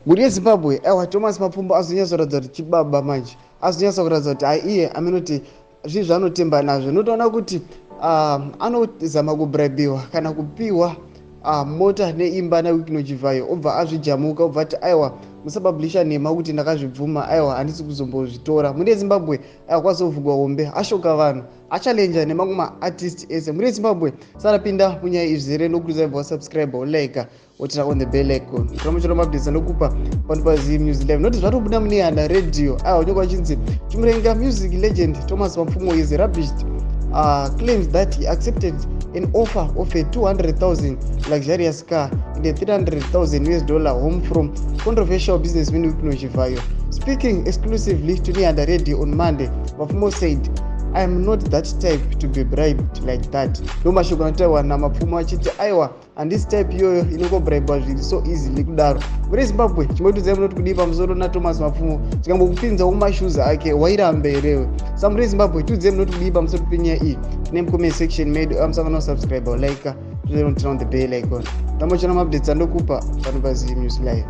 Muri Zimbabwe Thomas Mapfumo azonyasa kuratidza kuti chibaba manje, azonyasa kuratidza kuti iye aminoti zvinhu zvaanotemba nazvo. Unotoona kuti anozama kubraibiwa kana kupiwa mota neimba naWikino Chivhayo, obva azvijamuka, obva ati aiwa musapablisha nhema kuti ndakazvibvuma, aiwa handisi kuzombozvitora. Muri Zimbabwe kwazovhugwa hombe, ashoka vanhu, achalenja nemamwe maartist ese. Muri Zimbabwe sarapinda munyaya izvizere nokuti subscribe, like, wotira on the bell icon. Tinomuchora mabhisa nokupa pano paZim News Live. Noti zvatobuda mune Handa Radio. Unenge wachinzi Chimurenga music legend Thomas Mapfumo is rubbish. Claims that he accepted an offer of a 200,000 luxurious car and a $300,000 home from controversial businessman Wikino Chivhayo. Speaking exclusively to Handa Radio on Monday, Mapfumo said, I am not that type to be bribed like that. No mashoko anotaurwa naMapfumo achiti aiwa handisi type iyoyo inongobribwa zviri so easily kudaro. Muri Zimbabwe chimoitudzai munoti kudii pamusoro naThomas Mapfumo, tikangokupinzawo mashoes ake wairamba herewe. Saka muri Zimbabwe tiudzai munoti kudii pamusoro penyaya iyi. Tine comment section medu amusangana subscribe, like, turn on the bell icon. Tamochana mabdetsa ndokupa pano paZim News Live.